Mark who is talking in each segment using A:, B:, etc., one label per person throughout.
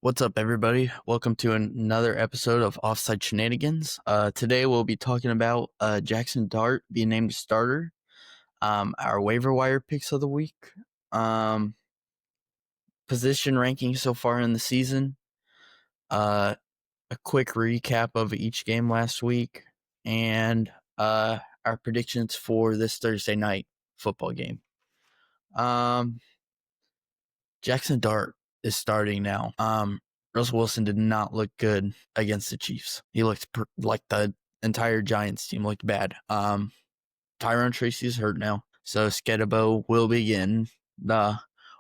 A: What's up, everybody? Welcome to another episode of Offside Shenanigans. Today we'll be talking about Jaxon Dart being named a starter, our waiver wire picks of the week, position ranking so far in the season, a quick recap of each game last week, and our predictions for this Thursday night football game. Jaxon Dart is starting now. Russell Wilson did not look good against the Chiefs. He looked like the entire Giants team looked bad. Tyrone Tracy's hurt now, so Skedibo will begin the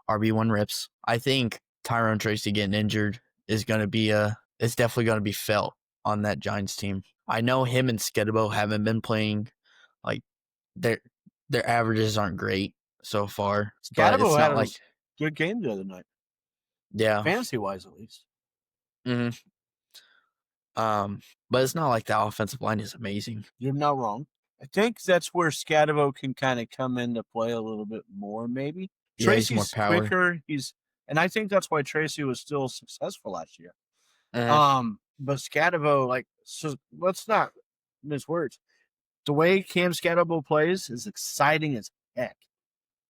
A: RB1 reps. I think Tyrone Tracy getting injured is going to be it's definitely going to be felt on that Giants team. I know him and Skedibo haven't been playing, like their averages aren't great so far. But it's not like
B: good game the other night.
A: Yeah.
B: Fantasy-wise, at least.
A: Mm-hmm. But it's not like the offensive line is amazing.
B: You're not wrong. I think that's where Skadivo can kind of come into play a little bit more, maybe.
A: Yeah,
B: Tracy's
A: he's more power.
B: quicker. And I think that's why Tracy was still successful last year. But Skadivo, so let's not miss words. The way Cam Skadivo plays is exciting as heck.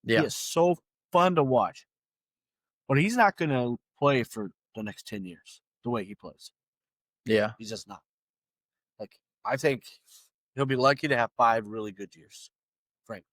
A: Yeah.
B: He is so fun to watch. But he's not going to play for the next 10 years the way he plays.
A: Yeah.
B: He's just not. I think he'll be lucky to have 5 really good years, frankly.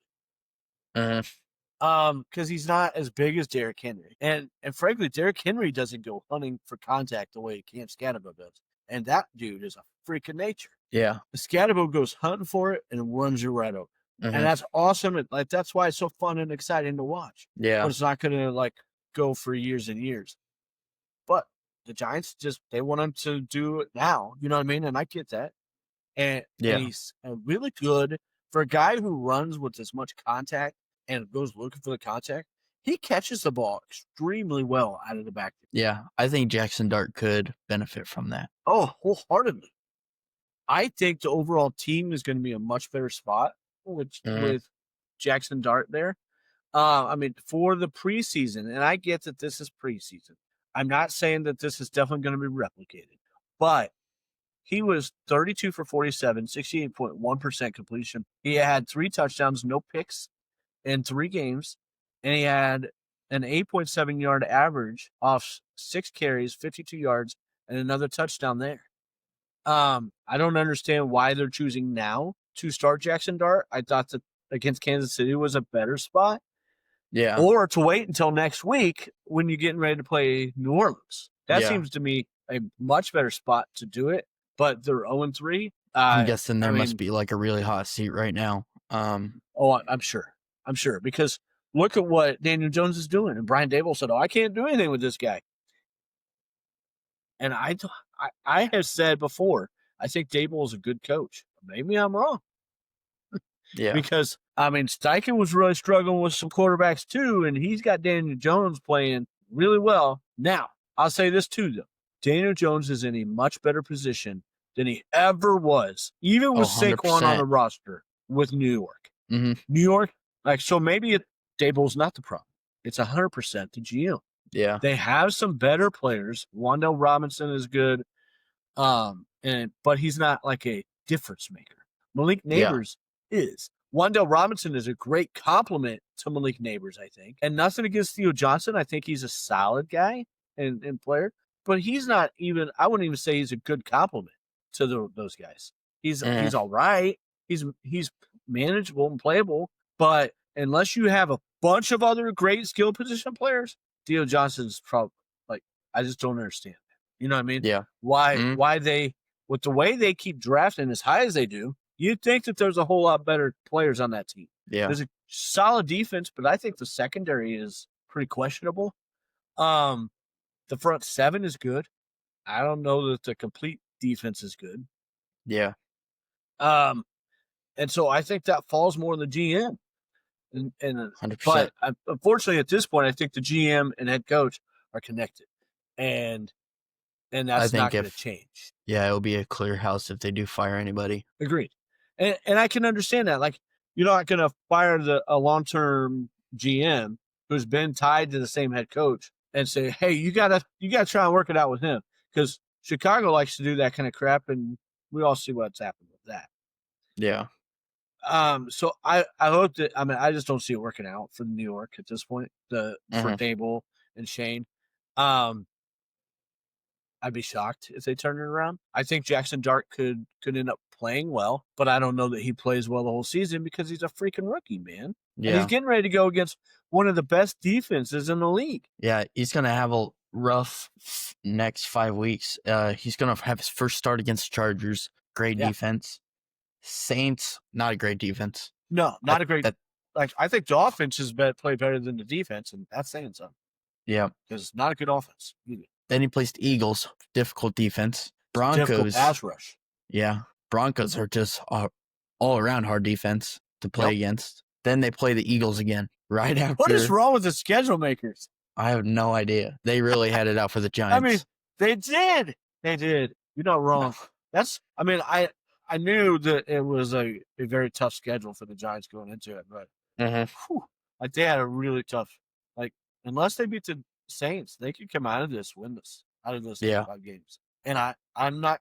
B: Because he's not as big as Derrick Henry. And frankly, Derrick Henry doesn't go hunting for contact the way Cam Skadivo does. And that dude is a freak of nature.
A: Yeah.
B: Skadivo goes hunting for it and runs you right over. And that's awesome. That's why it's so fun and exciting to watch.
A: Yeah.
B: But it's not going to, go for years and years. But the Giants they want him to do it now. You know what I mean? And I get that. And he's really good for a guy who runs with as much contact and goes looking for the contact. He catches the ball extremely well out of the backfield.
A: Yeah, I think Jaxon Dart could benefit from that.
B: Oh, wholeheartedly. I think the overall team is going to be a much better spot with Jaxon Dart there. For the preseason, and I get that this is preseason. I'm not saying that this is definitely going to be replicated, but he was 32 for 47, 68.1% completion. He had 3 touchdowns, no picks in 3 games, and he had an 8.7 yard average off 6 carries, 52 yards, and another touchdown there. I don't understand why they're choosing now to start Jaxon Dart. I thought that against Kansas City was a better spot.
A: Yeah.
B: Or to wait until next week when you're getting ready to play New Orleans. That seems to me a much better spot to do it. But they're 0-3.
A: I'm guessing there must be a really hot seat right now.
B: I'm sure. Because look at what Daniel Jones is doing. And Brian Daboll said, I can't do anything with this guy. And I have said before, I think Daboll is a good coach. Maybe I'm wrong.
A: Yeah.
B: Because, Steichen was really struggling with some quarterbacks too, and he's got Daniel Jones playing really well. Now, I'll say this too, though. Daniel Jones is in a much better position than he ever was, even with
A: 100%.
B: Saquon on the roster with New York.
A: Mm-hmm.
B: New York, so maybe Daboll's not the problem. It's 100% the GM.
A: Yeah.
B: They have some better players. Wan'Dale Robinson is good, but he's not a difference maker. Malik Neighbors is. Wan'Dale Robinson is a great compliment to Malik Neighbors, I think. And nothing against Theo Johnson. I think he's a solid guy and player. But he's not even – I wouldn't even say he's a good compliment to those guys. He's all right. He's manageable and playable. But unless you have a bunch of other great skill position players, Theo Johnson's probably I just don't understand that. You know what I mean?
A: Yeah.
B: Why they – with the way they keep drafting as high as they do, you'd think that there's a whole lot better players on that team.
A: Yeah.
B: There's a solid defense, but I think the secondary is pretty questionable. The front 7 is good. I don't know that the complete defense is good.
A: Yeah.
B: And so I think that falls more on the GM. And
A: 100%.
B: But unfortunately, at this point, I think the GM and head coach are connected. And that's not going to change.
A: Yeah, it'll be a clear house if they do fire anybody.
B: Agreed. And I can understand that. You're not going to fire a long-term GM who's been tied to the same head coach and say, hey, you gotta try and work it out with him, because Chicago likes to do that kind of crap, and we all see what's happened with that.
A: Yeah.
B: So I hope that, I mean, I just don't see it working out for New York at this point. For Dable and Shane. I'd be shocked if they turn it around. I think Jaxon Dart could end up playing well, but I don't know that he plays well the whole season because he's a freaking rookie, man.
A: Yeah.
B: And he's getting ready to go against one of the best defenses in the league.
A: Yeah, he's going to have a rough next 5 weeks. He's going to have his first start against Chargers. Great defense. Saints, not a great defense.
B: No, not a great. I think the offense is play better than the defense, and that's saying something.
A: Yeah.
B: Because it's not a good offense either.
A: Then he plays the Eagles, difficult defense. Broncos,
B: difficult pass rush.
A: Yeah, Broncos are just all around hard defense to play against. Then they play the Eagles again right after.
B: What is wrong with the schedule makers?
A: I have no idea. They really had it out for the Giants.
B: I mean, they did. They did. You're not wrong. I knew that it was a very tough schedule for the Giants going into it, but they had a really tough. Unless they beat the Saints, they could come out of this winless out of those 5 games. And I don't know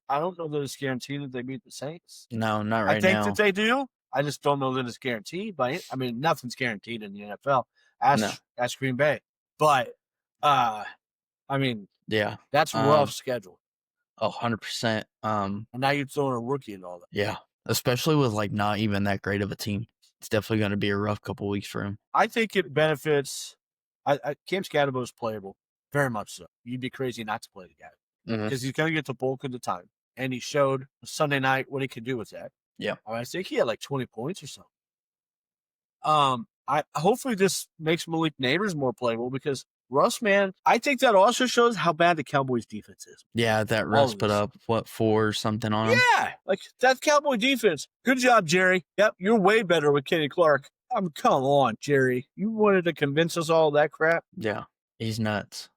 B: that it's guaranteed that they beat the Saints.
A: No, not right now.
B: I think that they do. I just don't know that it's guaranteed. Nothing's guaranteed in the NFL. Ask Green Bay. But that's a rough schedule.
A: 100%.
B: And now you're throwing a rookie and all that.
A: Yeah, especially with not even that great of a team. It's definitely going to be a rough couple weeks for him.
B: I think it benefits. Cam Scadabo is playable, very much so. You'd be crazy not to play the guy because he's going to get the bulk of the time, and he showed Sunday night what he could do with that.
A: Yeah,
B: I think he had 20 points or so. Hopefully this makes Malik Neighbors more playable because Russ, man, I think that also shows how bad the Cowboys defense is.
A: Yeah, that Russ put up 4 or something on him.
B: Yeah, that Cowboy defense. Good job, Jerry. Yep, you're way better with Kenny Clark. Come on, Jerry. You wanted to convince us all that crap?
A: Yeah, he's nuts.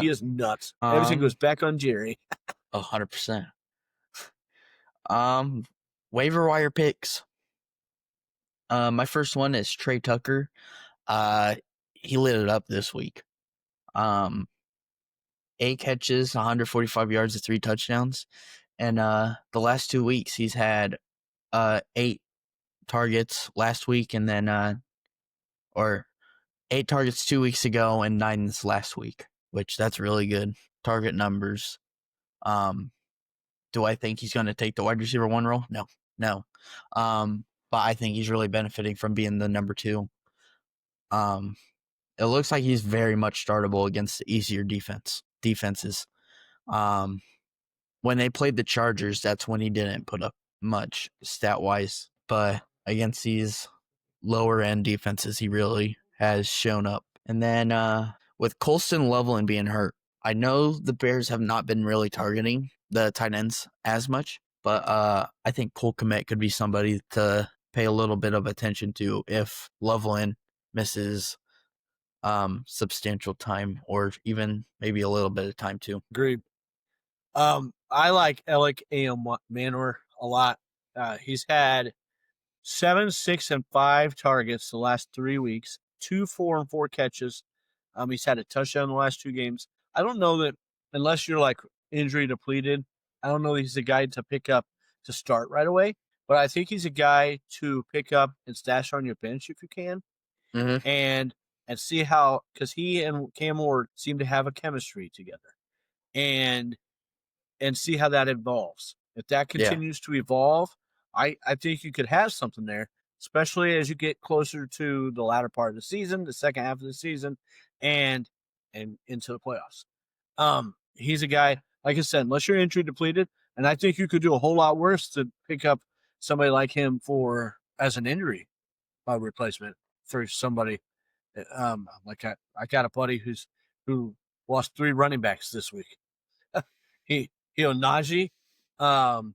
B: He is nuts. Everything goes back on Jerry.
A: 100%. Waiver wire picks. My first one is Trey Tucker. He lit it up this week. 8 catches, 145 yards, and 3 touchdowns. And the last 2 weeks, he's had 8 targets last week, and then or 8 targets 2 weeks ago and 9 this last week, which that's really good target numbers. Do I think he's going to take the wide receiver 1 role? No. But I think he's really benefiting from being the number 2. It looks like he's very much startable against the easier defenses. When they played the Chargers, that's when he didn't put up much stat-wise, but against these lower-end defenses, he really has shown up. And then with Colston Loveland being hurt, I know the Bears have not been really targeting the tight ends as much, but I think Cole Kmet could be somebody to pay a little bit of attention to if Loveland misses substantial time or even maybe a little bit of time too.
B: Agreed. I like Alec Manor a lot. He's had 7, 6, and 5 targets the last 3 weeks, 2, 4, and 4 catches. He's had a touchdown in the last 2 games. I don't know that unless you're injury depleted, I don't know that he's a guy to pick up to start right away, but I think he's a guy to pick up and stash on your bench if you can. And see how, because he and Cam Ward seem to have a chemistry together, and see how that evolves. If that continues to evolve, I think you could have something there, especially as you get closer to the latter part of the season, the second half of the season, and into the playoffs. He's a guy, like I said, unless you're injury depleted, and I think you could do a whole lot worse to pick up somebody like him as an injury replacement for somebody. I got a buddy who lost 3 running backs this week. He Najee, and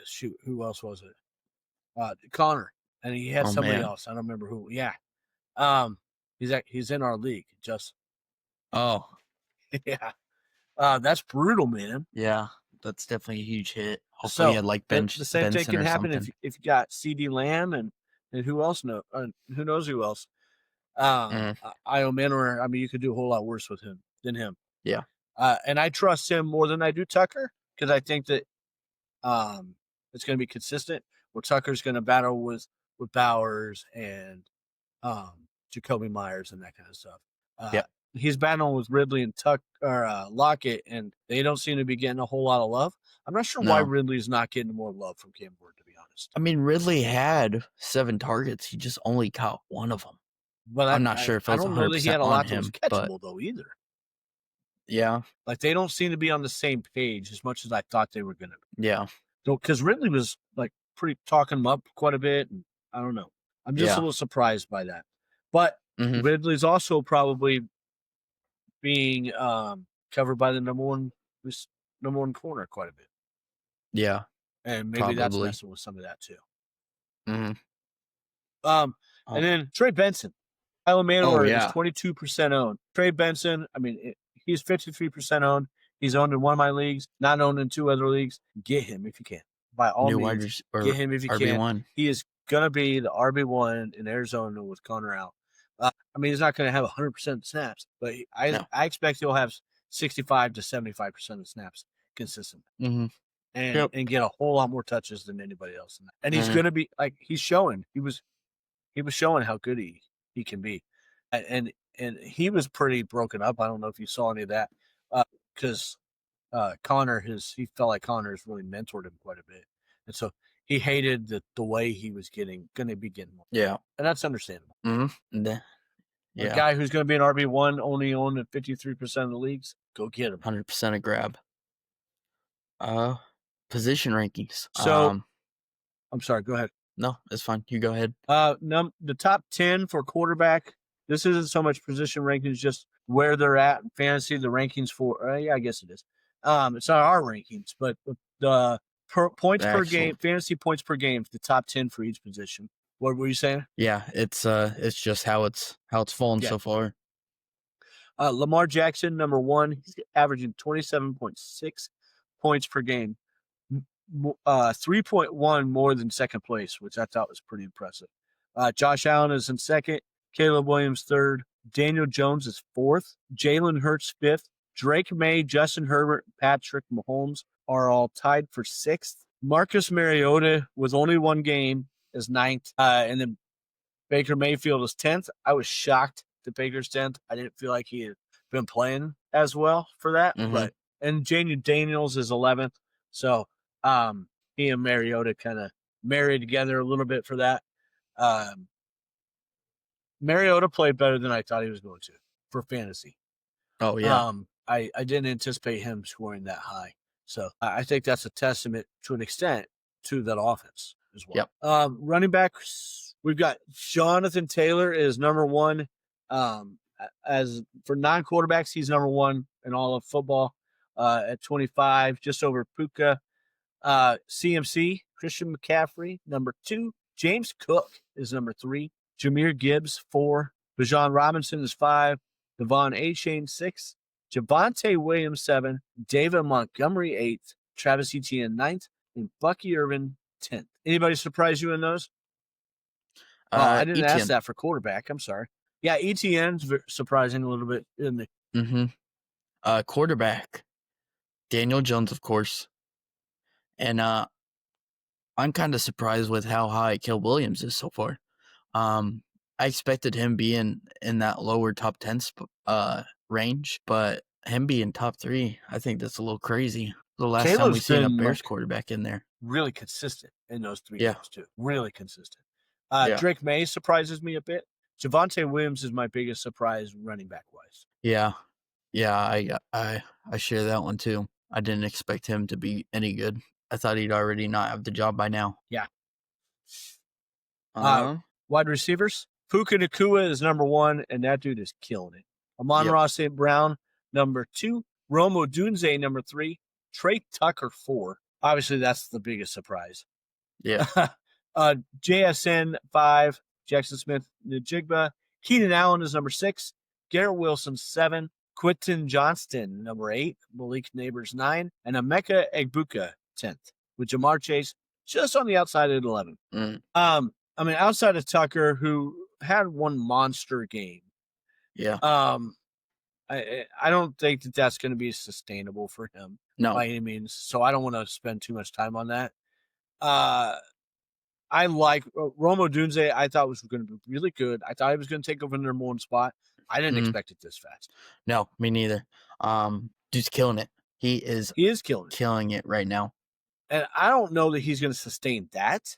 B: shoot, who else was it? Connor, and he had somebody else. I don't remember who. Yeah, he's in our league. Just yeah, that's brutal, man.
A: Yeah, that's definitely a huge hit. Hopefully, he had bench.
B: The same thing
A: can
B: happen if you got CD Lamb and who else who knows who else. Iomanor, I mean, you could do a whole lot worse with him than him.
A: Yeah.
B: And I trust him more than I do Tucker because I think that it's going to be consistent. Where Tucker's going to battle with Bowers and Jacoby Myers and that kind of stuff.
A: Yep.
B: He's battling with Ridley and Lockett, and they don't seem to be getting a whole lot of love. I'm not sure why Ridley's not getting more love from Cam Ward, to be honest.
A: I mean, Ridley had 7 targets. He just only caught 1 of them.
B: But
A: I'm not sure if
B: I
A: it was
B: don't know that he had a lot that was catchable, though, either.
A: Yeah.
B: Like, they don't seem to be on the same page as much as I thought they were going to be.
A: Yeah.
B: Because Ridley was, like, pretty talking him up quite a bit, and I don't know. I'm just a little surprised by that. But Ridley's also probably being covered by the number one corner quite a bit.
A: Yeah.
B: And maybe that's messing with some of that too.
A: Mm-hmm.
B: And then Trey Benson. Kyle Manor is 22% owned. Trey Benson, I mean, he's 53% owned. He's owned in one of my leagues, not owned in 2 other leagues. Get him if you can. By all means, get him if you can. He is going to be the RB1 in Arizona with Connor out. I mean, he's not going to have 100% snaps, but I expect he'll have 65 to 75% of snaps consistently.
A: Mm-hmm.
B: And get a whole lot more touches than anybody else. And he's going to be like, he's showing, he was showing how good he can be. And he was pretty broken up. I don't know if you saw any of that because Connor, he felt like Connor has really mentored him quite a bit. And so he hated the way he was going to be getting more.
A: Yeah.
B: And that's understandable.
A: Mm-hmm.
B: A guy who's going to be an RB1 only owned in 53% of the leagues, go get him.
A: 100% a grab. Position rankings.
B: So, I'm sorry, go ahead.
A: No, it's fine. You go ahead.
B: The top 10 for quarterback. This isn't so much position rankings, just where they're at in fantasy. The rankings for, I guess it is. It's not our rankings, but the points per game, fantasy points per game, the top 10 for each position. What were you saying?
A: Yeah, it's just how it's fallen so far.
B: Lamar Jackson, number 1, he's averaging 27.6 points per game, 3.1 more than second place, which I thought was pretty impressive. Josh Allen is in second, Caleb Williams third, Daniel Jones is fourth, Jalen Hurts fifth, Drake May, Justin Herbert, Patrick Mahomes are all tied for sixth. Marcus Mariota with only 1 game is ninth, and then Baker Mayfield is 10th. I was shocked that Baker's 10th. I didn't feel like he had been playing as well for that. But and Jalen Daniels is 11th. So he and Mariota kind of married together a little bit for that. Mariota played better than I thought he was going to for fantasy.
A: Oh, yeah.
B: I didn't anticipate him scoring that high. So I think that's a testament to an extent to that offense as well.
A: Yep.
B: Running backs, we've got Jonathan Taylor is number 1. As for non-quarterbacks, he's number 1 in all of football at 25, just over Puka. CMC, Christian McCaffrey, number 2. James Cook is number 3. Jahmyr Gibbs, 4. Bijan Robinson is 5. Devon Achane, 6. Javonte Williams, 7. David Montgomery, 8th. Travis Etienne, 9th. And Bucky Irvin, 10th. Anybody surprise you in those? I didn't ask that for quarterback. I'm sorry. Yeah, Etienne's surprising a little bit, isn't he?
A: Quarterback, Daniel Jones, of course. And I'm kind of surprised with how high Caleb Williams is so far. I expected him being in that lower top 10 range, but him being top 3, I think that's a little crazy. The last time we've seen a Bears quarterback in there.
B: Really consistent in those 3 games, too. Really consistent.
A: Yeah.
B: Drake May surprises me a bit. Javonte Williams is my biggest surprise running back-wise.
A: Yeah. Yeah, I share that one, too. I didn't expect him to be any good. I thought he'd already not have the job by now.
B: Yeah. Wide receivers, Puka Nacua is number 1, and that dude is killing it. Amon-Ra St. Brown, number 2. Rome Odunze, number 3. Trey Tucker, 4. Obviously, that's the biggest surprise.
A: Yeah.
B: JSN, 5. Jackson Smith-Njigba. Keenan Allen is number 6. Garrett Wilson, 7. Quentin Johnston, number 8. Malik Neighbors, 9. And Emeka Egbuka, 10th. With Jamar Chase just on the outside at 11.
A: Mm.
B: I mean, outside of Tucker, who had one monster game.
A: Yeah.
B: I don't think that that's going to be sustainable for him
A: No.
B: by any means. So I don't want to spend too much time on that. I like Romo Dunze. I thought was going to be really good. I thought he was going to take over the number one spot. I didn't expect it this fast.
A: No, me neither. Dude's killing it. He is killing it right now.
B: And I don't know that he's going to sustain that.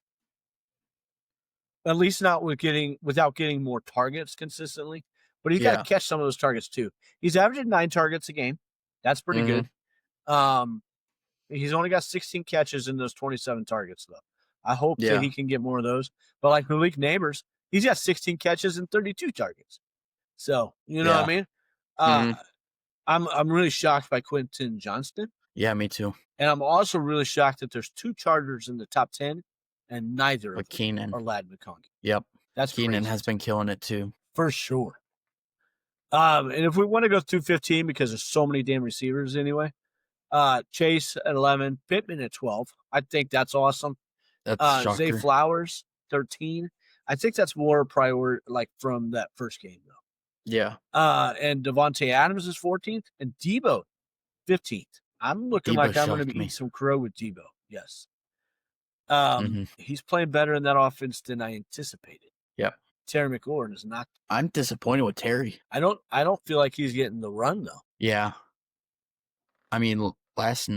B: At least not without getting more targets consistently. But he's got to catch some of those targets too. He's averaging 9 targets a game. That's pretty good. He's only got 16 catches in those 27 targets, though. I hope that he can get more of those. But like Malik Neighbors, he's got 16 catches and 32 targets. So, you know what I mean? I'm really shocked by Quentin Johnston.
A: Yeah, me too.
B: And I'm also really shocked that there's 2 Chargers in the top 10, and neither of them are Ladd McConkey.
A: Yep.
B: That's
A: Keenan
B: crazy.
A: has been killing it too.
B: For sure. And if we want to go through 15, because there's so many damn receivers anyway, Chase at 11, Pittman at 12. I think that's awesome.
A: That's
B: Zay Flowers, 13. I think that's more priority, like from that first game, though.
A: Yeah.
B: And Devontae Adams is 14th, and Debo, 15th. I'm looking like I'm going to be eating some crow with Debo. Yes. He's playing better in that offense than I anticipated.
A: Yep.
B: Terry McLaurin is not.
A: I'm disappointed with Terry.
B: I don't feel like he's getting the run though.
A: Yeah. I mean, last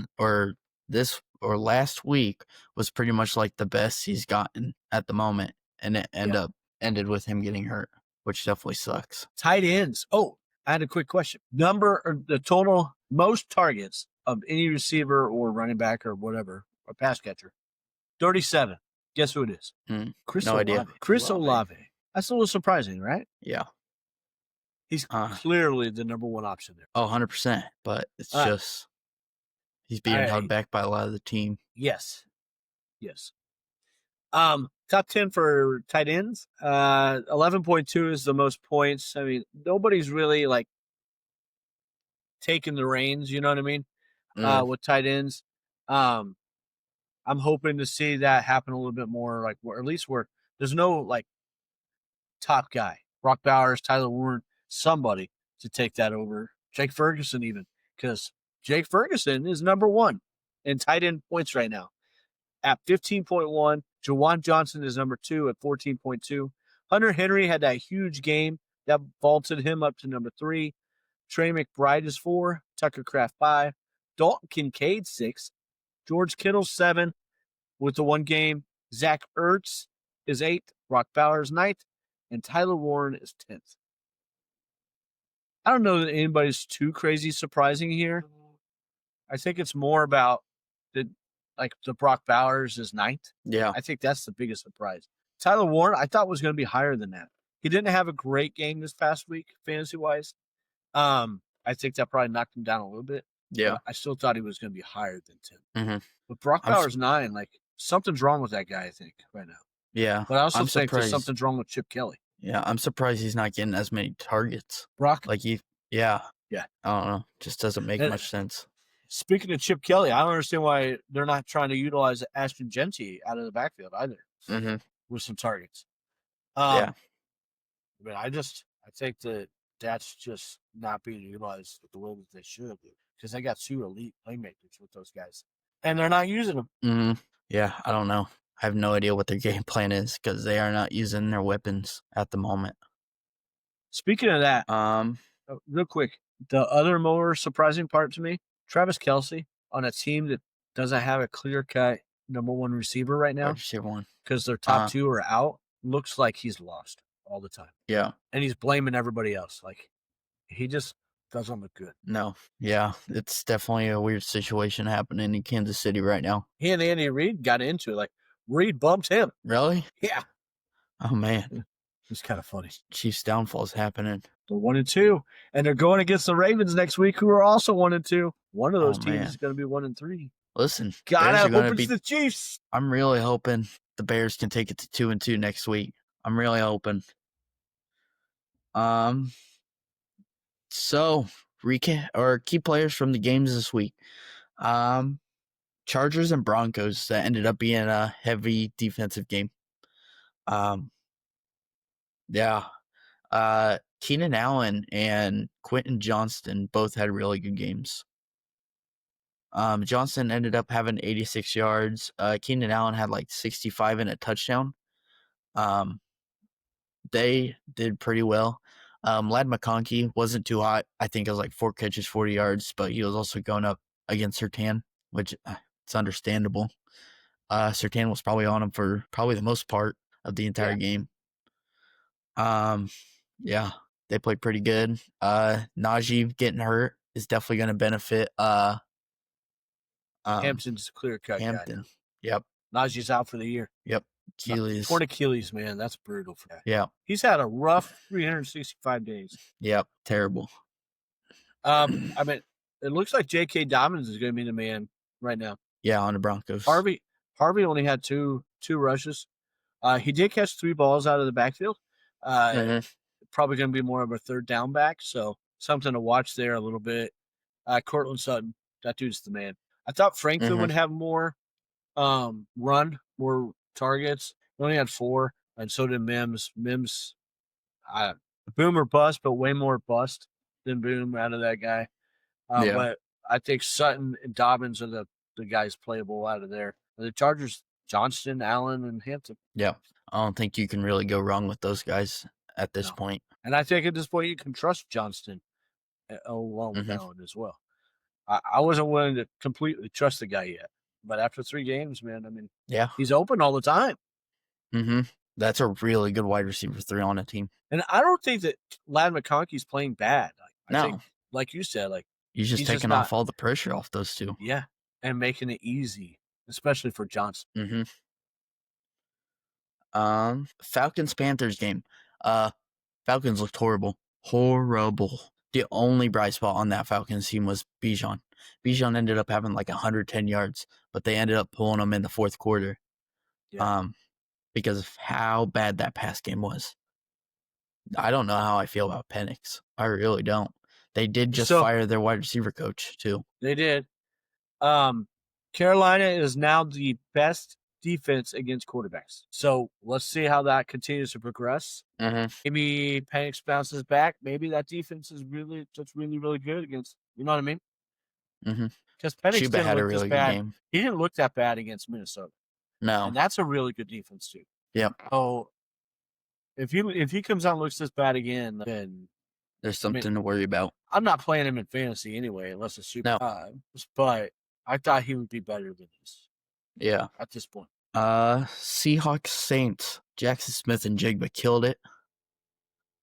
A: week was pretty much like the best he's gotten at the moment, and it ended with him getting hurt, which definitely sucks.
B: Tight ends. Oh, I had a quick question. The total most targets of any receiver or running back or whatever, or pass catcher, 37. Guess who it is? Chris Olave.
A: Idea.
B: Chris Olave. That's a little surprising, right?
A: Yeah.
B: He's clearly the number one option there.
A: Oh, 100%. But it's just he's being held back by a lot of the team.
B: Yes. Top 10 for tight ends. 11.2 is the most points. I mean, nobody's really like taking the reins, you know what I mean? With tight ends. I'm hoping to see that happen a little bit more, like at least where there's no like top guy. Brock Bowers, Tyler Warren, somebody to take that over. Jake Ferguson even, because Jake Ferguson is number 1 in tight end points right now at 15.1. Jawan Johnson is number 2 at 14.2. Hunter Henry had that huge game that vaulted him up to number 3. Trey McBride is 4. Tucker Kraft 5. Dalton Kincaid 6. George Kittle 7 with the 1 game. Zach Ertz is 8. Brock Bowers 9th. And Tyler Warren is 10th. I don't know that anybody's too crazy surprising here. I think it's more about the Brock Bowers is 9th.
A: Yeah.
B: I think that's the biggest surprise. Tyler Warren, I thought was going to be higher than that. He didn't have a great game this past week, fantasy-wise. I think that probably knocked him down a little bit.
A: Yeah.
B: I still thought he was going to be higher than 10.
A: Mm-hmm.
B: But Brock Bowers 9, like something's wrong with that guy, I think, right now.
A: Yeah.
B: But I also think there's something's wrong with Chip Kelly.
A: Yeah, I'm surprised he's not getting as many targets.
B: Brock?
A: Yeah.
B: Yeah.
A: I don't know. Just doesn't make much sense.
B: Speaking of Chip Kelly, I don't understand why they're not trying to utilize Ashton Genty out of the backfield either with some targets.
A: Yeah.
B: But I think that's just not being utilized the way that they should be, because they got 2 elite playmakers with those guys, and they're not using them.
A: Yeah, I don't know. I have no idea what their game plan is because they are not using their weapons at the moment.
B: Speaking of that, real quick, the other more surprising part to me, Travis Kelce on a team that doesn't have a clear-cut number 1 receiver right now because their top 2 are out, looks like he's lost all the time.
A: Yeah.
B: And he's blaming everybody else. Like, he just doesn't look good.
A: No. Yeah, it's definitely a weird situation happening in Kansas City right now.
B: He and Andy Reid got into it. Like, Reid bumped him.
A: Really?
B: Yeah.
A: Oh, man.
B: It's kind of funny.
A: Chiefs' downfall is happening.
B: They're 1-2, and they're going against the Ravens next week, who are also 1-2. One of those teams is going to be 1-3.
A: Listen,
B: gotta hope it's the Chiefs.
A: I'm really hoping the Bears can take it to 2-2 next week. I'm really hoping. So recap or key players from the games this week. Chargers and Broncos, that ended up being a heavy defensive game. Yeah. Keenan Allen and Quentin Johnston both had really good games. Johnston ended up having 86 yards. Keenan Allen had like 65 and a touchdown. They did pretty well. Lad McConkey wasn't too hot. I think it was like 4 catches, 40 yards, but he was also going up against Surtain, which it's understandable. Surtain was probably on him for probably the most part of the entire game. Yeah, they played pretty good. Najee getting hurt is definitely going to benefit.
B: Hampton's a clear-cut
A: Hampton.
B: guy.
A: Yep.
B: Najee's out for the year.
A: Yep. Achilles.
B: Torn Achilles, man. That's brutal for that.
A: Yeah.
B: He's had a rough 365 days.
A: Yep. Terrible.
B: I mean, it looks like J.K. Dobbins is going to be the man right now.
A: Yeah, on the Broncos.
B: Harvey only had two rushes. He did catch 3 balls out of the backfield. Probably going to be more of a third down back, so something to watch there a little bit. Cortland Sutton, that dude's the man. I thought Franklin would have more run, more targets. He only had 4, and so did Mims. Mims, boom or bust, but way more bust than boom out of that guy. But I think Sutton and Dobbins are the guys playable out of there. The Chargers, Johnston, Allen, and Hampton.
A: Yeah. I don't think you can really go wrong with those guys at this point.
B: And I think at this point you can trust Johnston along with Allen as well. I wasn't willing to completely trust the guy yet. But after 3 games, man, I mean, he's open all the time.
A: That's a really good wide receiver 3 on a team.
B: And I don't think that Lad McConkey's playing bad.
A: I
B: think, like you said,
A: he's just taking off all the pressure off those 2.
B: Yeah, and making it easy, especially for Johnson.
A: Falcons-Panthers game. Falcons looked horrible. The only bright spot on that Falcons team was Bijan. Bijan ended up having like 110 yards, but they ended up pulling him in the 4th quarter. Because of how bad that pass game was. I don't know how I feel about Penix. I really don't. They did just fire their wide receiver coach too.
B: They did. Carolina is now the best defense against quarterbacks. So let's see how that continues to progress. Maybe Penix bounces back. Maybe that defense is really good against. You know what I mean? Because Penix didn't look really bad. Game. He didn't look that bad against Minnesota.
A: No,
B: and that's a really good defense too.
A: Yep.
B: So if he comes out and looks this bad again, then
A: there's something to worry about.
B: I'm not playing him in fantasy anyway, unless it's super high. But I thought he would be better than this.
A: Yeah.
B: At this point.
A: Seahawks Saints. Jackson Smith and Jigba killed it.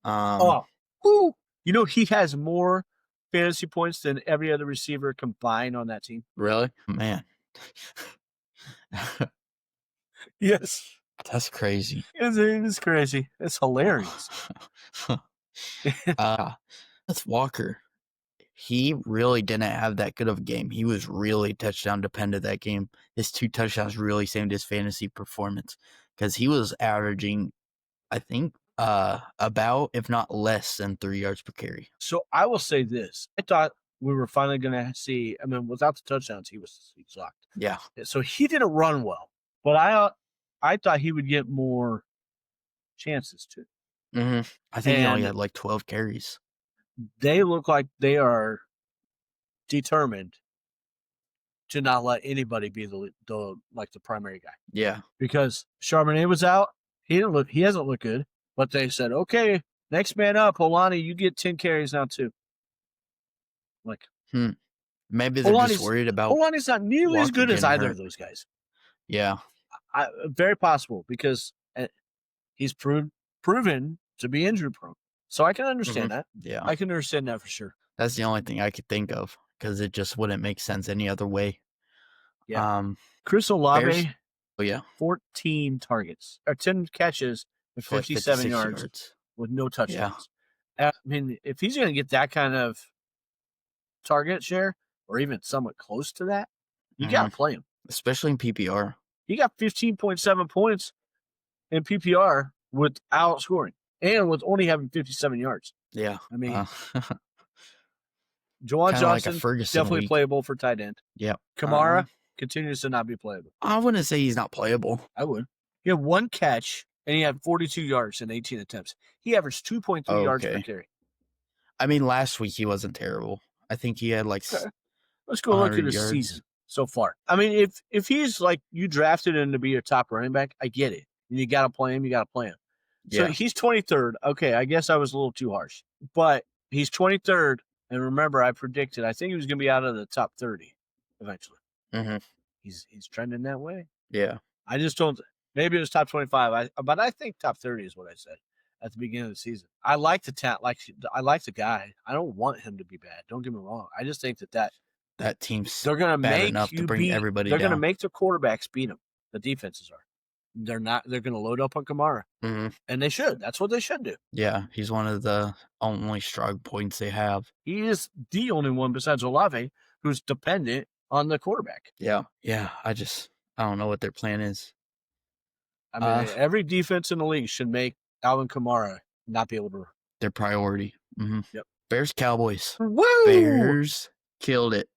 B: You know, he has more fantasy points than every other receiver combined on that team.
A: Really? Man.
B: Yes.
A: That's crazy.
B: It is crazy. It's hilarious.
A: That's Walker. He really didn't have that good of a game. He was really touchdown dependent that game. His 2 touchdowns really saved his fantasy performance because he was averaging, I think, about, if not less than 3 yards per carry.
B: So I will say this. I thought we were finally going to see, I mean, without the touchdowns, he sucked.
A: Yeah.
B: So he didn't run well. But I thought he would get more chances too.
A: I think he only had like 12 carries.
B: They look like they are determined to not let anybody be the primary guy.
A: Yeah.
B: Because Charbonnet was out. He hasn't looked good. But they said, okay, next man up, Olani, you get 10 carries now too.
A: Maybe they're just worried about
B: Olani's not nearly as good as either of those guys.
A: Yeah.
B: Very possible because he's proven to be injury prone. So I can understand that.
A: Yeah.
B: I can understand that for sure.
A: That's the only thing I could think of because it just wouldn't make sense any other way.
B: Yeah. Chris Olave,
A: 14
B: targets or 10 catches with 57 yards with no touchdowns. Yeah. I mean, if he's going to get that kind of target share or even somewhat close to that, you got to play him.
A: Especially in PPR.
B: He got 15.7 points in PPR without scoring and with only having 57 yards.
A: Yeah.
B: I mean, Juwan Johnson,
A: like
B: definitely playable for tight end.
A: Yeah.
B: Kamara continues to not be playable.
A: I wouldn't say he's not playable.
B: I would. He had 1 catch and he had 42 yards in 18 attempts. He averaged 2.3 yards per carry.
A: I mean, last week he wasn't terrible. I think he had like
B: Let's go look at his
A: yards.
B: season so far. I mean, if he's like you drafted him to be your top running back, I get it. And you got to play him. You got to play him. So he's 23rd. Okay, I guess I was a little too harsh, but he's 23rd. And remember, I predicted I think he was going to be out of the top 30 eventually.
A: Mm-hmm.
B: He's trending that way.
A: Yeah.
B: I just don't. Maybe it was top 25. But I think top 30 is what I said at the beginning of the season. I like the talent. I like the guy. I don't want him to be bad. Don't get me wrong. I just think that
A: team's
B: they're going to make
A: enough
B: you
A: to bring everybody
B: They're
A: down.
B: going to make the quarterbacks beat them. The defenses are. They're not. They're going to load up on Kamara, and they should. That's what they should do.
A: Yeah, he's one of the only strong points they have.
B: He is the only one besides Olave who's dependent on the quarterback.
A: Yeah. I don't know what their plan is.
B: I mean, every defense in the league should make Alvin Kamara not be able to.
A: Their priority. Mm-hmm.
B: Yep.
A: Bears Cowboys.
B: Woo!
A: Bears killed it.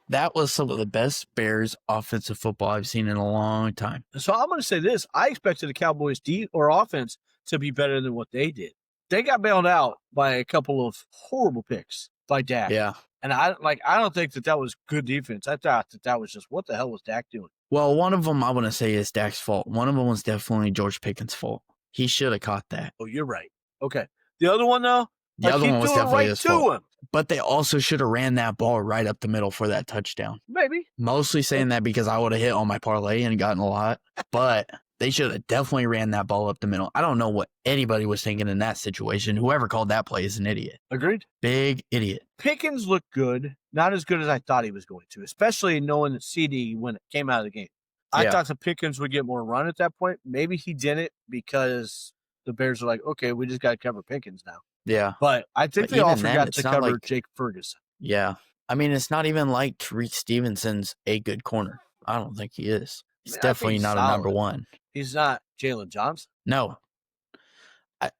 A: That was some of the best Bears offensive football I've seen in a long time.
B: So I'm going to say this. I expected the Cowboys offense to be better than what they did. They got bailed out by a couple of horrible picks by Dak.
A: Yeah.
B: And I don't think that was good defense. I thought that was just, what the hell was Dak doing?
A: Well, one of them I want to say is Dak's fault. One of them was definitely George Pickens' fault. He should have caught that.
B: Oh, you're right. Okay. The other one, though?
A: The other one was definitely his fault. But they also should have ran that ball right up the middle for that touchdown.
B: Maybe.
A: Mostly saying that because I would have hit on my parlay and gotten a lot. But they should have definitely ran that ball up the middle. I don't know what anybody was thinking in that situation. Whoever called that play is an idiot.
B: Agreed.
A: Big idiot.
B: Pickens looked good. Not as good as I thought he was going to, especially knowing that CD when it came out of the game. I thought the Pickens would get more run at that point. Maybe he didn't because the Bears are like, okay, we just got to cover Pickens now.
A: Yeah.
B: But I think they all forgot to cover Jake Ferguson.
A: Yeah. I mean, it's not even like Tariq Stevenson's a good corner. I don't think he is. He's definitely not a number one.
B: He's not Jalen Johnson.
A: No.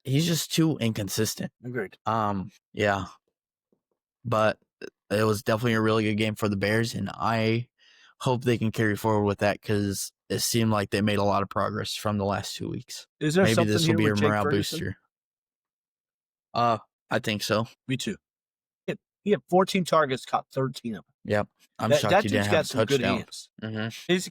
A: He's just too inconsistent.
B: Agreed.
A: Yeah. But it was definitely a really good game for the Bears, and I hope they can carry forward with that because it seemed like they made a lot of progress from the last 2 weeks.
B: Is there
A: Maybe this will be a morale
B: booster?
A: I think so.
B: Me too. He had 14 targets, caught 13 of them.
A: Yep. I'm shocked he didn't have a touchdown. Good hands.
B: Mm-hmm. He's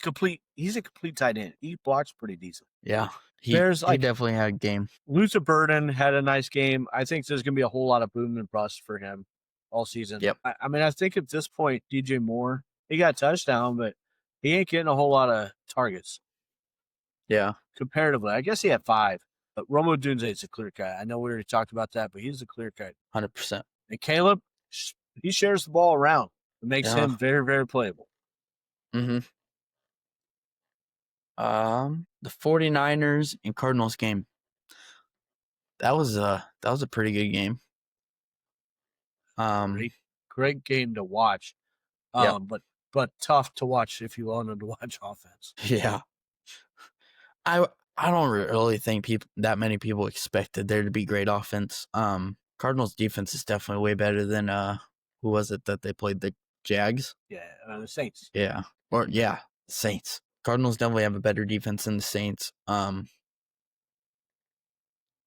B: a complete tight end. He blocks pretty decent.
A: Yeah. He definitely had a game.
B: Luther Burden had a nice game. I think there's going to be a whole lot of boom and bust for him all season.
A: Yep.
B: I mean, I think at this point, DJ Moore, he got a touchdown, but he ain't getting a whole lot of targets.
A: Yeah.
B: Comparatively. I guess he had 5. But Romo Dunze is a clear cut. I know we already talked about that, but he's a clear cut.
A: 100%.
B: And Caleb, he shares the ball around. It makes him very, very playable.
A: Mm-hmm. The 49ers and Cardinals game. That was a pretty good game.
B: Great game to watch. But tough to watch if you wanted to watch offense.
A: Yeah. I don't really think that many people expected there to be great offense. Cardinals defense is definitely way better than who was it that they played, the Jags?
B: Yeah, the Saints.
A: Yeah. Saints. Cardinals definitely have a better defense than the Saints.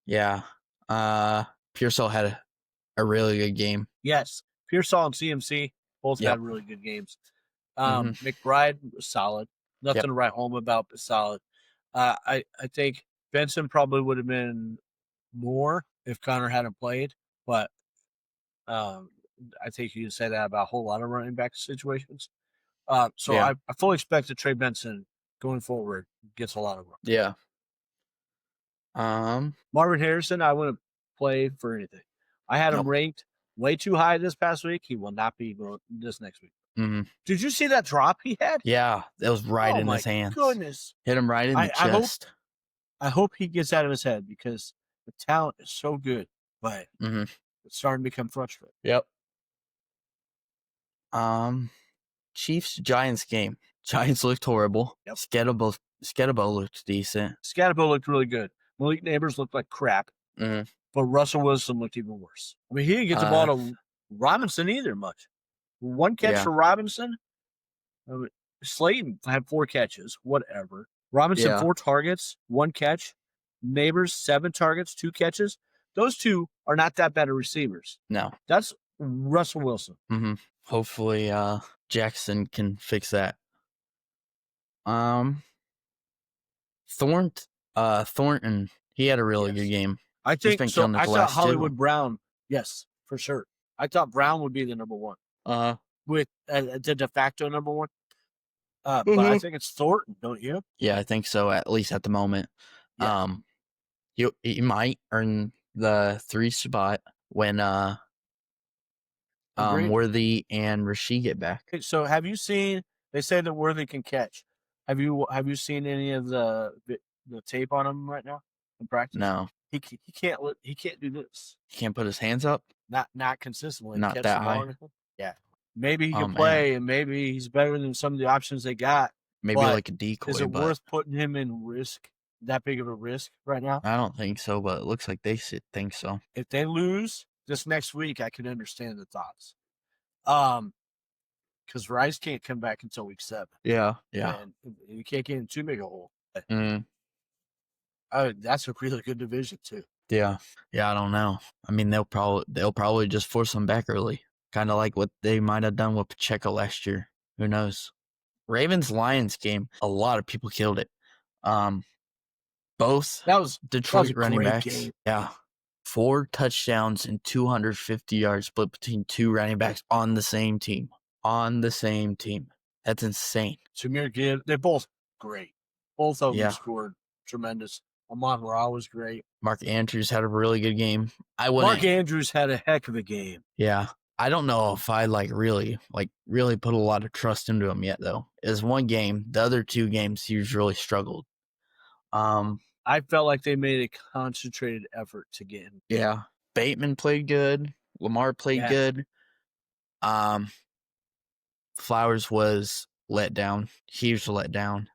A: Yeah. Pearsall had a really good game.
B: Yes. Pearsall and CMC both had really good games. McBride was solid. Nothing to write home about, but solid. I think Benson probably would have been more if Connor hadn't played, but I think you can say that about a whole lot of running back situations. I fully expect that Trey Benson going forward gets a lot of work.
A: Yeah.
B: Marvin Harrison, I wouldn't play for anything. I had him ranked way too high this past week. He will not be this next week.
A: Mm-hmm.
B: Did you see that drop he had?
A: Yeah, that was right in his hands.
B: Goodness.
A: Hit him right in the chest.
B: I hope he gets out of his head because the talent is so good, but it's starting to become frustrating.
A: Yep. Chiefs-Giants game. Giants looked horrible.
B: Yep.
A: Scatterbo looked decent.
B: Scatterbo looked really good. Malik Neighbors looked like crap.
A: Mm-hmm.
B: But Russell Wilson looked even worse. I mean, he didn't get the ball to Robinson either much. One catch for Robinson. Slayton had 4 catches, whatever. Robinson,
A: Yeah.
B: 4 targets, 1 catch. Neighbors, 7 targets, 2 catches. Those two are not that bad of receivers.
A: No.
B: That's Russell Wilson.
A: Mm-hmm. Hopefully, Jackson can fix that. Thornton, he had a really good game.
B: I
A: He's
B: think
A: been
B: so.
A: killing it
B: I
A: the
B: thought
A: last
B: Hollywood Brown, yes, for sure. I thought Brown would be the number 1
A: 2.
B: with the de facto number 1. But I think it's Thornton, don't you?
A: Yeah, I think so. At least at the moment.
B: Yeah.
A: He might earn the 3 spot when
B: Agreed.
A: Worthy and Rasheed get back.
B: So have you seen? They say that Worthy can catch. Have you seen any of the tape on him right now in practice?
A: No,
B: He can't do this.
A: he can't put his hands up.
B: Not consistently.
A: Not
B: catch
A: that
B: the ball
A: high.
B: or anything. Yeah. Maybe he
A: Oh,
B: can play, and maybe he's better than some of the options they got.
A: Maybe
B: but
A: like a decoy.
B: Is it
A: but
B: worth putting him in risk? That big of a risk right now?
A: I don't think so, but it looks like they think so.
B: If they lose this next week, I can understand the thoughts. Because Rice can't come back until week 7.
A: Yeah.
B: And you can't get in too big a hole.
A: Mm.
B: That's a really good division too.
A: Yeah. I don't know. I mean, they'll probably just force him back early, kind of like what they might have done with Pacheco last year. Who knows? Ravens-Lions game, a lot of people killed it. Both Detroit running backs.
B: Game.
A: Yeah. 4 touchdowns and 250 yards split between 2 running backs on the same team. That's insane.
B: Jameer Gibbs, they're both great. Both of them scored tremendous. Amon-Ra was great.
A: Mark Andrews had a really good game.
B: Mark Andrews had a heck of a game.
A: Yeah. I don't know if I really put a lot of trust into him yet, though. It's one game. The other 2 games, he's really struggled.
B: I felt like they made a concentrated effort to get him.
A: Yeah. Bateman played good. Lamar played good. Flowers was let down. Huge let down.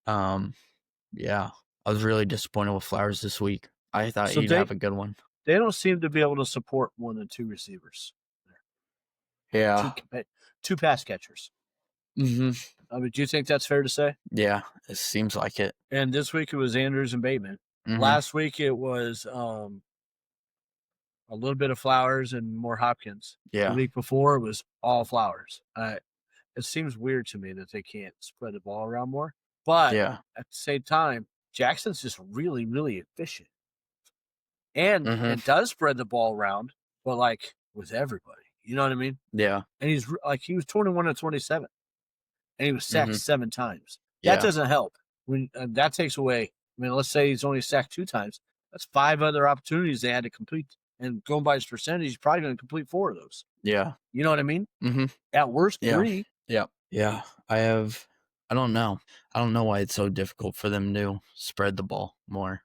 A: Yeah. I was really disappointed with Flowers this week. I thought he'd have a good one.
B: They don't seem to be able to support more than 2 receivers.
A: Yeah.
B: 2 pass catchers.
A: Mm-hmm.
B: I mean, do you think that's fair to say?
A: Yeah, it seems like it.
B: And this week it was Andrews and Bateman.
A: Mm-hmm.
B: Last week it was a little bit of Flowers and more Hopkins.
A: Yeah.
B: The week before it was all Flowers. It seems weird to me that they can't spread the ball around more. But at the same time, Jackson's just really, really efficient. And it does spread the ball around, but like with everybody. You know what I mean?
A: Yeah.
B: And he was 21 of 27. And he was sacked 7 times. That doesn't help. When that takes away, I mean, let's say he's only sacked 2 times. That's 5 other opportunities they had to complete. And going by his percentage, he's probably going to complete 4 of those. Yeah. You know what I mean?
A: Mm-hmm.
B: At worst, 3.
A: Yeah. Yeah. I don't know. I don't know why it's so difficult for them to spread the ball more.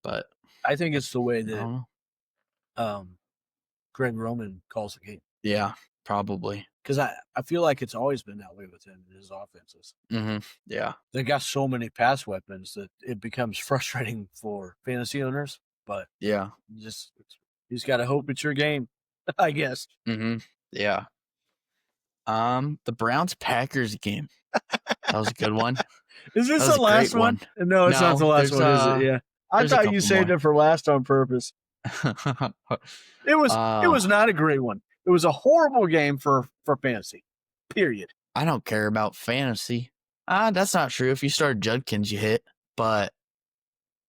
A: But
B: I think it's the way that Greg Roman calls the game.
A: Yeah, probably.
B: Because I feel like it's always been that way with him in his offenses.
A: Mm-hmm. Yeah.
B: They got so many pass weapons that it becomes frustrating for fantasy owners. But you just got to hope it's your game, I guess.
A: Mm-hmm. Yeah. The Browns-Packers game. That was a good one.
B: Is this the last one? No, it's not the last one, is it? Yeah. I thought you saved it for last on purpose. It was not a great one. It was a horrible game for fantasy. Period.
A: I don't care about fantasy. That's not true. If you started Judkins, you hit. But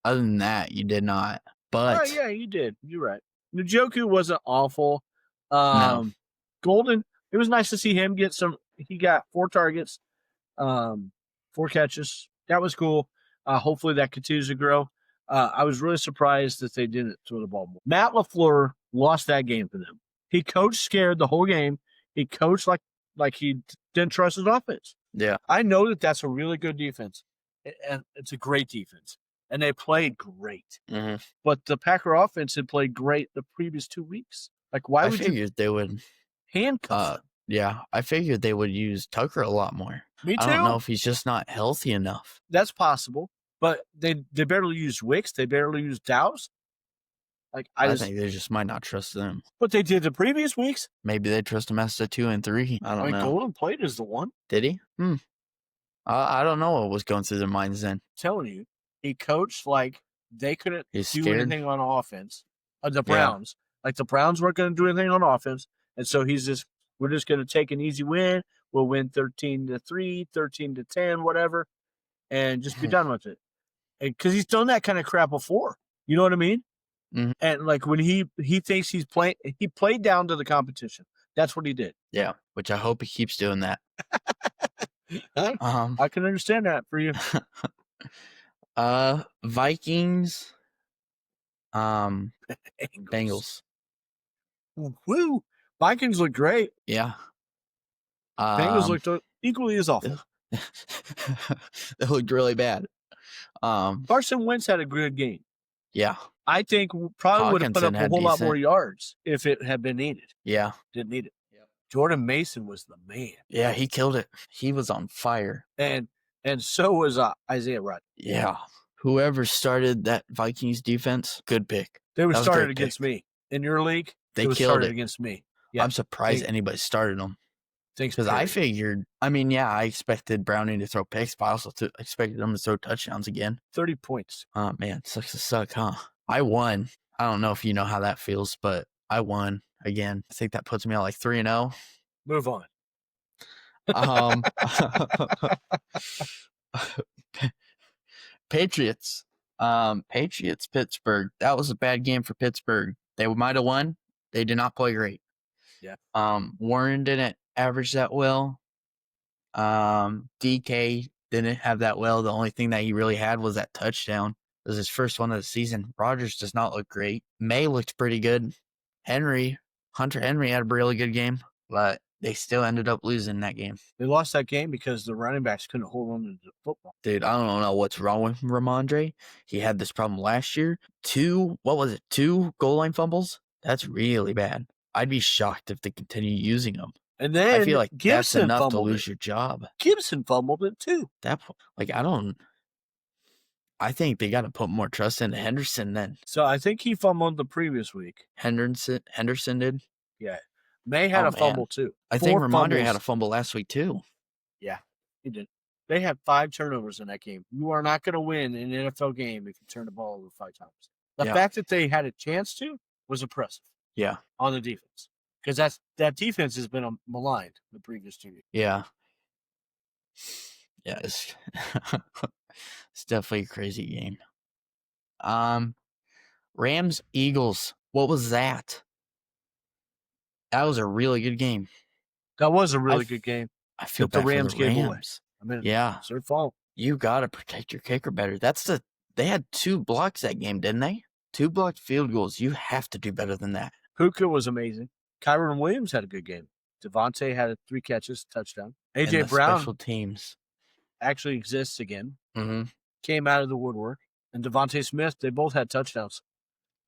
A: other than that, you did not. But
B: yeah, you did. You're right. Njoku wasn't awful.
A: No.
B: Golden, it was nice to see him get some. He got 4 targets, 4 catches. That was cool. Hopefully that continues to grow. I was really surprised that they didn't throw the ball more. Matt LaFleur lost that game for them. He coached scared the whole game. He coached like he didn't trust his offense.
A: Yeah.
B: I know that that's a really good defense, and it's a great defense, and they played great.
A: Mm-hmm.
B: But the Packer offense had played great the previous 2 weeks. Like, why would you
A: they would
B: handcuff them?
A: Yeah, I figured they would use Tucker a lot more.
B: Me too.
A: I don't know if he's just not healthy enough.
B: That's possible. But they barely used Wicks. They barely used Dowse. Like I
A: think they just might not trust them.
B: But they did the previous weeks.
A: Maybe they trust him as the 2 and 3. I don't know.
B: Golden played as the 1.
A: Did he? I don't know what was going through their minds then.
B: Telling you, he coached like they couldn't
A: He's
B: do
A: scared.
B: anything on offense. The
A: Yeah.
B: Browns, like the Browns weren't going to do anything on offense, and so we're just going to take an easy win. We'll win 13-3, 13-10, whatever, and just be done with it. Because he's done that kind of crap before. You know what I mean?
A: Mhm.
B: And like when he thinks he played down to the competition. That's what he did.
A: Yeah, which I hope he keeps doing that.
B: I can understand that for you.
A: Vikings, Bengals.
B: Woo! Vikings look great.
A: Yeah.
B: Bengals looked equally as awful.
A: They looked really bad.
B: Carson Wentz had a good game.
A: Yeah.
B: I think probably would have put up
A: Hawkinson
B: a
A: had
B: whole lot more
A: decent.
B: yards if it had been needed.
A: Yeah.
B: Didn't need it. Jordan Mason was the man.
A: Yeah, he killed it. He was on fire.
B: And so was Isaiah Rudd.
A: Yeah. Whoever started that Vikings defense, good pick.
B: They were
A: That was a
B: started
A: great
B: against
A: pick.
B: me. In your league,
A: They
B: it was
A: killed
B: started
A: it.
B: against me. Yeah.
A: I'm surprised anybody started them.
B: Thanks,
A: Because I figured, I mean, yeah, I expected Browning to throw picks, but I also expected them to throw touchdowns again.
B: 30 points.
A: Oh, man, sucks to suck, huh? I won. I don't know if you know how that feels, but I won again. I think that puts me at like 3-0.
B: Move on.
A: Patriots. Patriots, Pittsburgh. That was a bad game for Pittsburgh. They might have won. They did not play great.
B: Yeah.
A: Warren didn't average that well. DK didn't have that well. The only thing that he really had was that touchdown. It was his first one of the season. Rodgers does not look great. May looked pretty good. Hunter Henry had a really good game, but they still ended up losing that game.
B: They lost that game because the running backs couldn't hold on to the football.
A: Dude, I don't know what's wrong with Ramondre. He had this problem last year. 2 goal line fumbles? That's really bad. I'd be shocked if they continue using them.
B: And then
A: I feel like
B: Gibson
A: that's enough to
B: fumbled
A: lose
B: it.
A: your job.
B: Gibson fumbled it too.
A: I think they got to put more trust into Henderson then.
B: So I think he fumbled the previous week.
A: Henderson did?
B: Yeah. May had a fumble too.
A: I think Ramondre had a fumble last week too.
B: Yeah, he did. They had 5 turnovers in that game. You are not going to win an NFL game if you turn the ball over 5 times. The fact that they had a chance to was impressive.
A: Yeah.
B: On the defense. Because that defense has been maligned the previous 2 years.
A: Yeah. Yeah, it's definitely a crazy game. Rams, Eagles. What was that? That was a really good game.
B: That was a really good game.
A: I feel bad
B: the Rams
A: for the Rams.
B: gave away. I mean,
A: yeah,
B: it's their fault.
A: You got to protect your kicker better. They had 2 blocks that game, didn't they? 2 blocked field goals. You have to do better than that.
B: Puka was amazing. Kyron Williams had a good game. Devontae had 3 catches, touchdown. AJ Brown
A: special teams
B: actually exists again.
A: Mm-hmm.
B: Came out of the woodwork. And Devontae Smith, they both had touchdowns.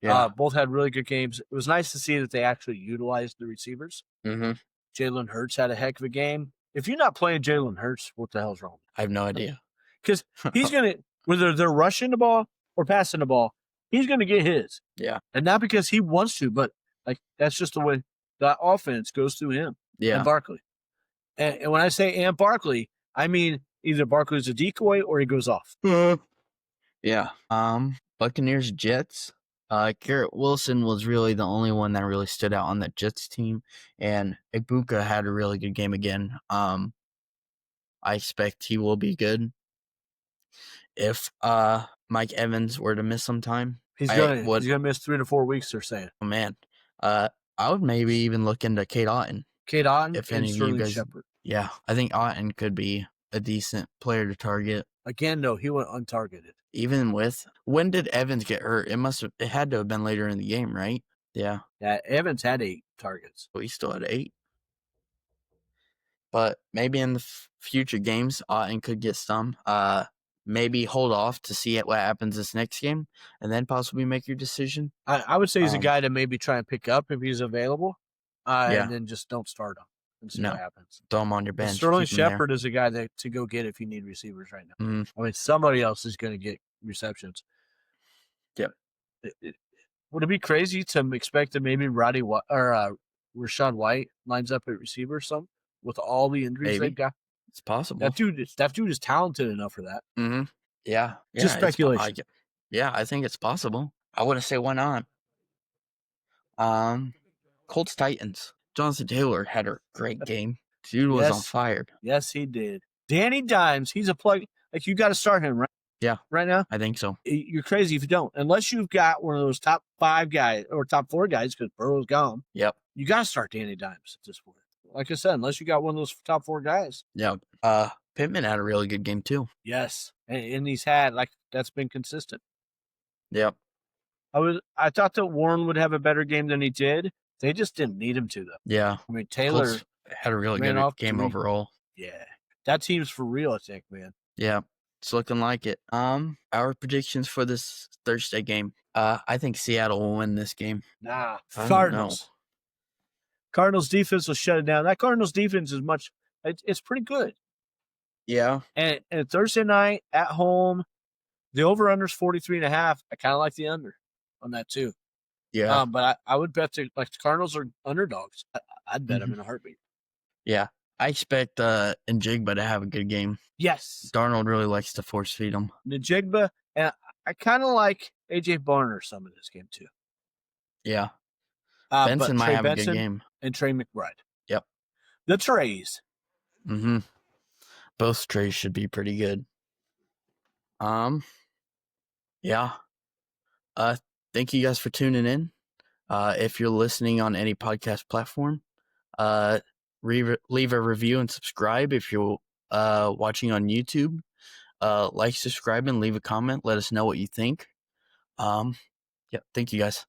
A: Yeah.
B: Both had really good games. It was nice to see that they actually utilized the receivers.
A: Mm-hmm.
B: Jalen Hurts had a heck of a game. If you're not playing Jalen Hurts, what the hell's wrong?
A: I have no idea.
B: Because he's going to, whether they're rushing the ball or passing the ball, he's going to get his.
A: Yeah.
B: And not because he wants to, but like that's just the way that offense goes through him.
A: Yeah.
B: And Barkley. And when I say and Barkley, I mean either Barkley's a decoy or he goes off.
A: Yeah. Buccaneers, Jets. Garrett Wilson was really the only one that really stood out on that Jets team, and Ibuka had a really good game again. I expect he will be good. If Mike Evans were to miss some time,
B: he's gonna miss 3 to 4 weeks. They're saying.
A: Oh man, I would maybe even look into Cade Otton.
B: If any of you guys, Shepard.
A: Yeah, I think Otton could be a decent player to target.
B: Again, no, he went untargeted.
A: Even with when did Evans get hurt? It had to have been later in the game, right? Yeah.
B: Yeah, Evans had 8 targets.
A: But he still had 8. But maybe in the future games, Otton could get some. Maybe hold off to see what happens this next game, and then possibly make your decision.
B: I would say he's a guy to maybe try and pick up if he's available, and then just don't start him and see what happens.
A: Throw him on your bench.
B: Sterling Shepard is a guy to go get if you need receivers right now.
A: Mm-hmm.
B: I mean, somebody else is going to get receptions.
A: Yep.
B: Would it be crazy to expect that maybe Roddy or Rachaad White lines up at receiver or something with all the injuries they've got?
A: It's possible.
B: That dude is talented enough for that.
A: Mm-hmm. Yeah.
B: Just speculation.
A: I think it's possible. I wouldn't say why not. Colts Titans. Jonathan Taylor had a great game. Dude was on fire.
B: Yes, he did. Danny Dimes, he's a plug. Like, you got to start him, right?
A: Yeah.
B: Right now?
A: I think so.
B: You're crazy if you don't. Unless you've got one of those top 5 guys or top 4 guys, because Burrow's gone.
A: Yep.
B: You got to start Danny Dimes at this point. Like I said, unless you got one of those top 4 guys.
A: Yeah. Pittman had a really good game too.
B: Yes. And he's had, like, that's been consistent.
A: Yep.
B: I thought that Warren would have a better game than he did. They just didn't need him to, though.
A: Yeah.
B: I mean, Taylor
A: Colts had a really good game overall.
B: Yeah. That team's for real, I think, man.
A: Yeah. It's looking like it. Our predictions for this Thursday game. I think Seattle will win this game.
B: Nah. Cardinals. Cardinals defense will shut it down. That Cardinals defense is it's pretty good.
A: Yeah.
B: And Thursday night at home, the over-under is 43.5. I kind of like the under on that too.
A: Yeah.
B: But I would bet the Cardinals are underdogs. I'd bet them in a heartbeat.
A: Yeah. I expect Njigba to have a good game.
B: Yes.
A: Darnold really likes to force feed him.
B: Njigba, and I kind of like A.J. Barner some of this game too.
A: Yeah. Benson might have a good game.
B: And Trey McBride.
A: Yep.
B: The Trays.
A: Mm-hmm. Both Trays should be pretty good. Yeah. Thank you guys for tuning in. If you're listening on any podcast platform, leave a review and subscribe. If you're watching on YouTube, like, subscribe, and leave a comment. Let us know what you think. Yeah, thank you guys.